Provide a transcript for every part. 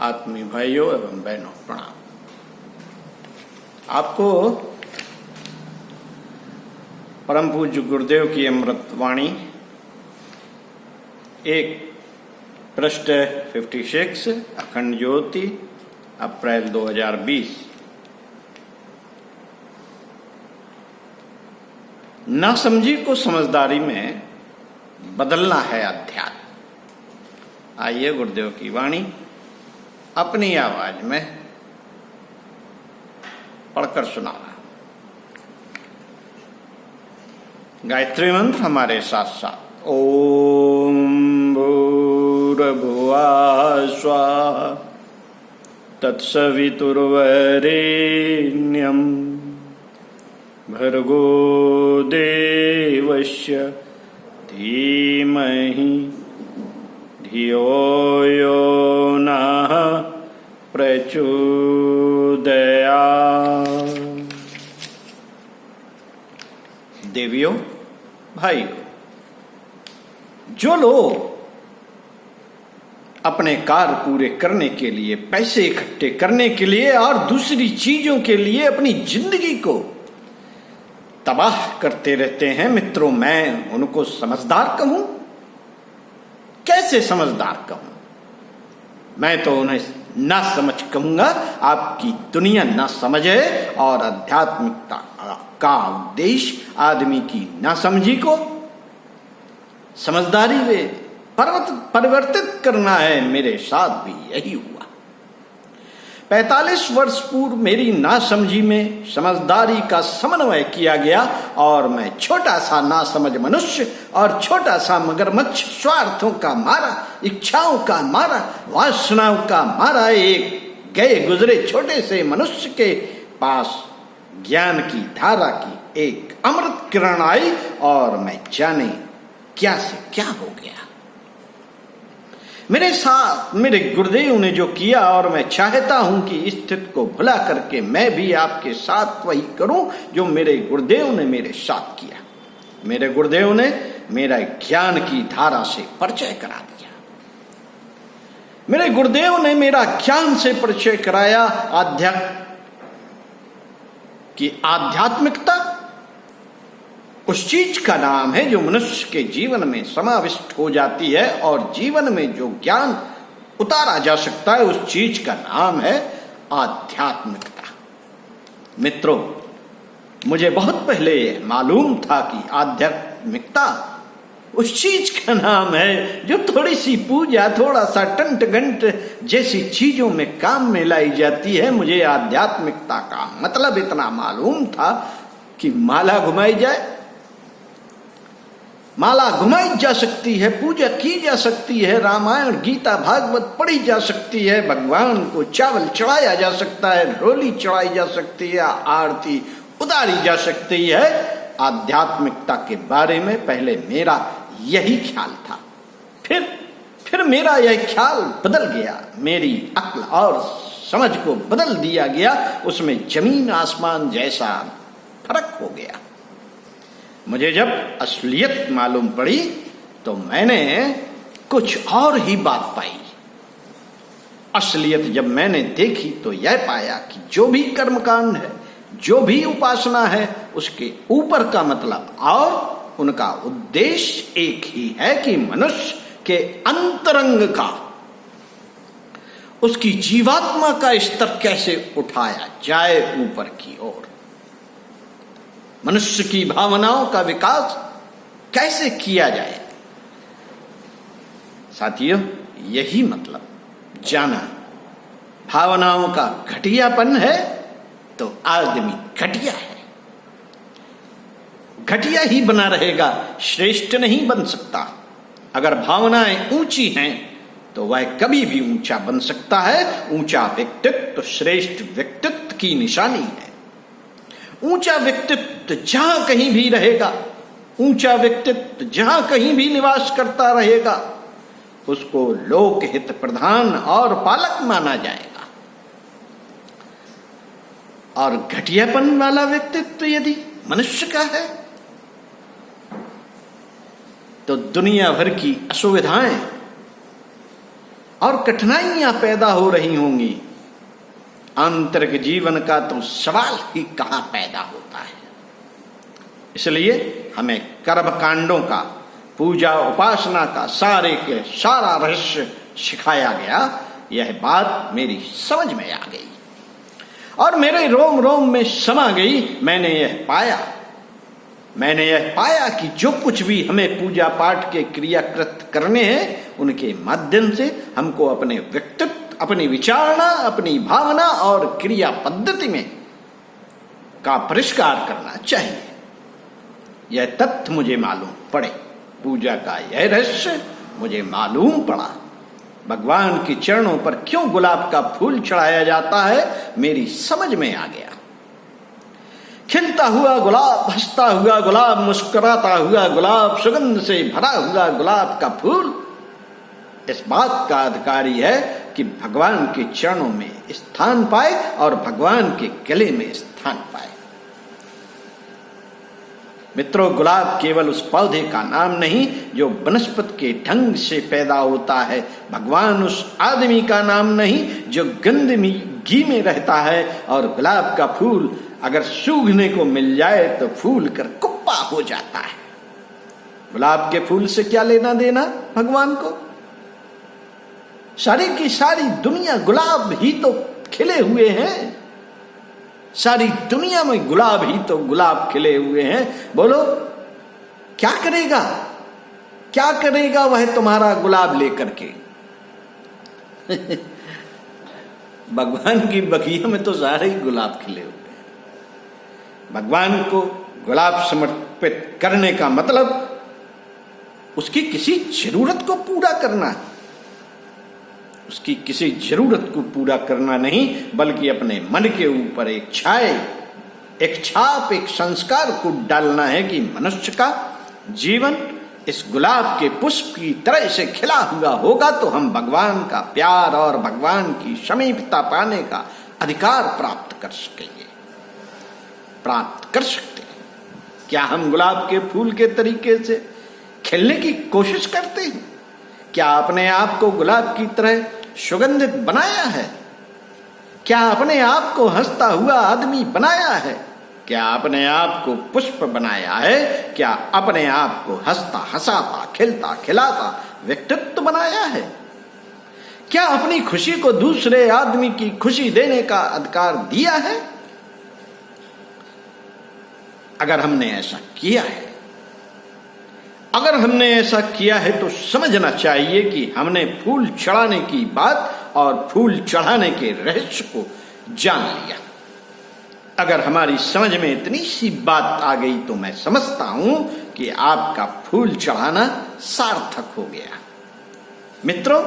आत्मीय भाइयों एवं बहनों प्रणाम। आपको परम पूज्य गुरुदेव की अमृत वाणी एक पृष्ठ 56 अखंड ज्योति अप्रैल 2020। नासमझी को समझदारी में बदलना है अध्यात्म। आइए गुरुदेव की वाणी अपनी आवाज में पढ़कर सुनाना। गायत्री मंत्र हमारे साथ साथ। ओम भूर्भुवः स्वः तत्सवितुर्वरेण्यं भर्गो देवस्य धीमहि धियो यो नः प्रचोदयात्। देवियों, भाइयों, जो लोग अपने कार्य पूरे करने के लिए, पैसे इकट्ठे करने के लिए और दूसरी चीजों के लिए अपनी जिंदगी को तबाह करते रहते हैं, मित्रों, मैं उनको समझदार कहूं? कैसे समझदार कहूं? मैं तो उन्हें ना समझ कहूंगा। आपकी दुनिया ना समझे और आध्यात्मिकता का उद्देश्य आदमी की नासमझी को समझदारी में परिवर्तित करना है। मेरे साथ भी यही हुआ। 45 वर्ष पूर्व मेरी नासमझी में समझदारी का समन्वय किया गया और मैं छोटा सा नासमझ मनुष्य और छोटा सा मगरमच्छ, स्वार्थों का मारा, इच्छाओं का मारा, वासनाओं का मारा एक गए गुजरे छोटे से मनुष्य के पास ज्ञान की धारा की एक अमृत किरण आई और मैं जाने क्या से क्या हो गया। मेरे साथ मेरे गुरुदेव ने जो किया और मैं चाहता हूं कि इस स्थिति को भुला करके मैं भी आपके साथ वही करूं जो मेरे गुरुदेव ने मेरे साथ किया। मेरे गुरुदेव ने मेरा ज्ञान की धारा से परिचय करा दिया। मेरे गुरुदेव ने मेरा ज्ञान से परिचय कराया। आध्यात्मिकता उस चीज का नाम है जो मनुष्य के जीवन में समाविष्ट हो जाती है और जीवन में जो ज्ञान उतारा जा सकता है उस चीज का नाम है आध्यात्मिकता। मित्रों, मुझे बहुत पहले मालूम था कि आध्यात्मिकता उस चीज का नाम है जो थोड़ी सी पूजा, थोड़ा सा टंट घंट जैसी चीजों में काम में लाई जाती है। मुझे आध्यात्मिकता का मतलब इतना मालूम था कि माला घुमाई जाए, माला घुमाई जा सकती है, पूजा की जा सकती है, रामायण गीता भागवत पढ़ी जा सकती है, भगवान को चावल चढ़ाया जा सकता है, रोली चढ़ाई जा सकती है, आरती उतारी जा सकती है। आध्यात्मिकता के बारे में पहले मेरा यही ख्याल था। फिर मेरा यह ख्याल बदल गया। मेरी अक्ल और समझ को बदल दिया गया। उसमें जमीन आसमान जैसा फर्क हो गया। मुझे जब असलियत मालूम पड़ी तो मैंने कुछ और ही बात पाई। असलियत जब मैंने देखी तो यह पाया कि जो भी कर्मकांड है, जो भी उपासना है, उसके ऊपर का मतलब और उनका उद्देश्य एक ही है कि मनुष्य के अंतरंग का, उसकी जीवात्मा का स्तर कैसे उठाया जाए ऊपर की ओर, मनुष्य की भावनाओं का विकास कैसे किया जाए। साथियों, यही मतलब जाना। भावनाओं का घटियापन है तो आदमी घटिया है, घटिया ही बना रहेगा, श्रेष्ठ नहीं बन सकता। अगर भावनाएं ऊंची हैं तो वह कभी भी ऊंचा बन सकता है। ऊंचा व्यक्तित्व श्रेष्ठ व्यक्तित्व की निशानी है। ऊंचा व्यक्तित्व जहां कहीं भी रहेगा, ऊंचा व्यक्तित्व जहां कहीं भी निवास करता रहेगा, उसको लोकहित प्रधान और पालक माना जाएगा। और घटियापन वाला व्यक्तित्व यदि मनुष्य का है तो दुनिया भर की असुविधाएं और कठिनाइयां पैदा हो रही होंगी, आंतरिक जीवन का तो सवाल ही कहां पैदा होता है। इसलिए हमें कर्म कांडों का, पूजा उपासना का सारा रहस्य सिखाया गया। यह बात मेरी समझ में आ गई और मेरे रोम रोम में समा गई। मैंने यह पाया कि जो कुछ भी हमें पूजा पाठ के क्रियाकृत करने हैं, उनके माध्यम से हमको अपने व्यक्तित्व, अपनी विचारणा, अपनी भावना और क्रिया पद्धति में का परिष्कार करना चाहिए। यह तथ्य मुझे मालूम पड़े, पूजा का यह रहस्य मुझे मालूम पड़ा। भगवान के चरणों पर क्यों गुलाब का फूल चढ़ाया जाता है, मेरी समझ में आ गया। खिलता हुआ गुलाब, हंसता हुआ गुलाब, मुस्कुराता हुआ गुलाब, सुगंध से भरा हुआ गुलाब का फूल इस बात का अधिकारी है कि भगवान के चरणों में स्थान पाए और भगवान के गले में स्थान पाए। मित्रों, गुलाब केवल उस पौधे का नाम नहीं जो वनस्पति के ढंग से पैदा होता है। भगवान उस आदमी का नाम नहीं जो गंदगी में रहता है। और गुलाब का फूल अगर सूखने को मिल जाए तो फूल कर कुप्पा हो जाता है। गुलाब के फूल से क्या लेना देना भगवान को? सारी की सारी दुनिया गुलाब ही तो खिले हुए हैं। सारी दुनिया में गुलाब ही तो गुलाब खिले हुए हैं। बोलो क्या करेगा, क्या करेगा वह तुम्हारा गुलाब लेकर के? भगवान की बगिया में तो सारे ही गुलाब खिले हुए हैं। भगवान को गुलाब समर्पित करने का मतलब उसकी किसी जरूरत को पूरा करना है। उसकी किसी जरूरत को पूरा करना नहीं, बल्कि अपने मन के ऊपर एक छाप, एक संस्कार को डालना है कि मनुष्य का जीवन इस गुलाब के पुष्प की तरह से खिला हुआ होगा तो हम भगवान का प्यार और भगवान की समीपता पाने का अधिकार प्राप्त कर सकते हैं। क्या हम गुलाब के फूल के तरीके से खिलने की कोशिश करते हैं? क्या अपने आप को गुलाब की तरह सुगंधित बनाया है? क्या अपने आप को हंसता हुआ आदमी बनाया है? क्या अपने आप को पुष्प बनाया है? क्या अपने आप को हंसता, हंसाता, खिलता, खिलाता व्यक्तित्व बनाया है? क्या अपनी खुशी को दूसरे आदमी की खुशी देने का अधिकार दिया है? अगर हमने ऐसा किया है तो समझना चाहिए कि हमने फूल चढ़ाने की बात और फूल चढ़ाने के रहस्य को जान लिया। अगर हमारी समझ में इतनी सी बात आ गई तो मैं समझता हूं कि आपका फूल चढ़ाना सार्थक हो गया। मित्रों,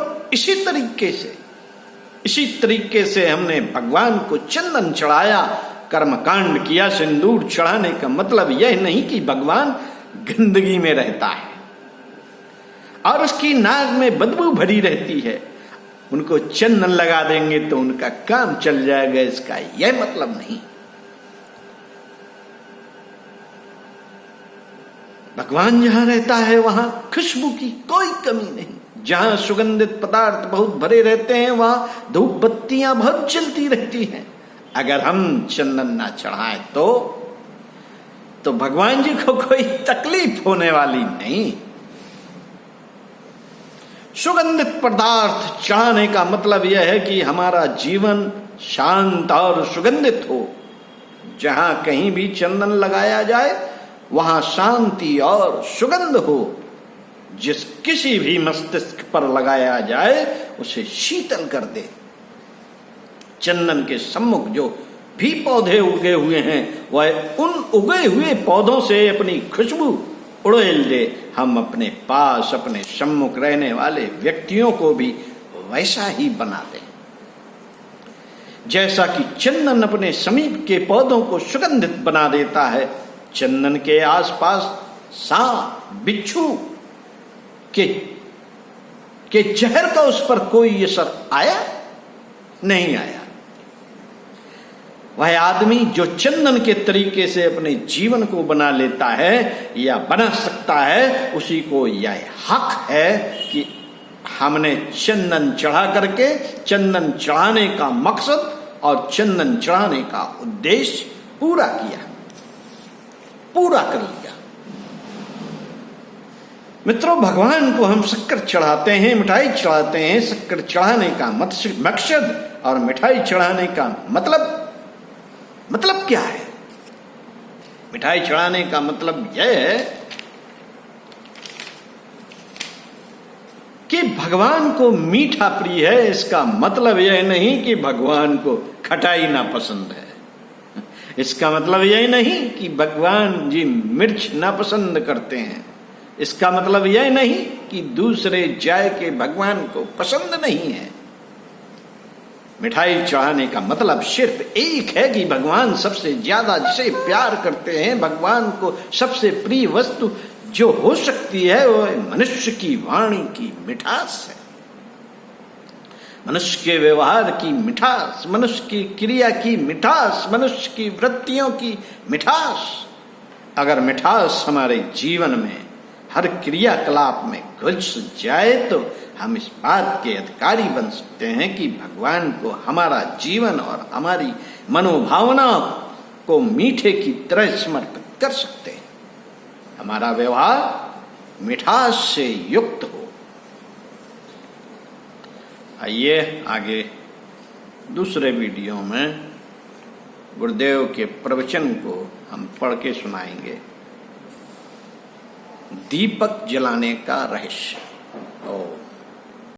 इसी तरीके से हमने भगवान को चंदन चढ़ाया, कर्मकांड किया। सिंदूर चढ़ाने का मतलब यह नहीं कि भगवान गंदगी में रहता है और उसकी नाक में बदबू भरी रहती है। उनको चंदन लगा देंगे तो उनका काम चल जाएगा, इसका यह मतलब नहीं। भगवान जहां रहता है वहां खुशबू की कोई कमी नहीं। जहां सुगंधित पदार्थ बहुत भरे रहते हैं वहां धूप बत्तियां बहुत जलती रहती हैं। अगर हम चंदन ना चढ़ाएं तो भगवान जी को कोई तकलीफ होने वाली नहीं। सुगंधित पदार्थ चढ़ाने का मतलब यह है कि हमारा जीवन शांत और सुगंधित हो। जहां कहीं भी चंदन लगाया जाए वहां शांति और सुगंध हो। जिस किसी भी मस्तिष्क पर लगाया जाए उसे शीतल कर दे। चंदन के सम्मुख जो भी पौधे उगे हुए हैं वह उन उगे हुए पौधों से अपनी खुशबू उड़ेल दे। हम अपने पास, अपने सम्मुख रहने वाले व्यक्तियों को भी वैसा ही बना दे। जैसा कि चंदन अपने समीप के पौधों को सुगंधित बना देता है, चंदन के आसपास सांप, बिच्छू के जहर का उस पर कोई असर आया नहीं आया। वह आदमी जो चंदन के तरीके से अपने जीवन को बना लेता है या बना सकता है, उसी को यह हक है कि हमने चंदन चढ़ा करके चंदन चढ़ाने का मकसद और चंदन चढ़ाने का उद्देश्य पूरा किया, पूरा कर लिया। मित्रों, भगवान को हम शक्कर चढ़ाते हैं, मिठाई चढ़ाते हैं। शक्कर चढ़ाने का मकसद और मिठाई चढ़ाने का मतलब क्या है? मिठाई चढ़ाने का मतलब यह है कि भगवान को मीठा प्रिय है। इसका मतलब यह नहीं कि भगवान को खटाई ना पसंद है। इसका मतलब यह नहीं कि भगवान जी मिर्च ना पसंद करते हैं। इसका मतलब यह नहीं कि दूसरे जायके भगवान को पसंद नहीं है। मिठाई चढ़ाने का मतलब सिर्फ एक है कि भगवान सबसे ज्यादा जिसे प्यार करते हैं, भगवान को सबसे प्रिय वस्तु जो हो सकती है वो मनुष्य की वाणी की मिठास है, मनुष्य के व्यवहार की मिठास, मनुष्य की क्रिया की मिठास, मनुष्य की वृत्तियों की मिठास। अगर मिठास हमारे जीवन में हर क्रियाकलाप में घुस जाए तो हम इस बात के अधिकारी बन सकते हैं कि भगवान को हमारा जीवन और हमारी मनोभावना को मीठे की तरह समर्पित कर सकते हैं। हमारा व्यवहार मिठास से युक्त हो। आइए आगे दूसरे वीडियो में गुरुदेव के प्रवचन को हम पढ़ के सुनाएंगे। दीपक जलाने का रहस्य। ओम।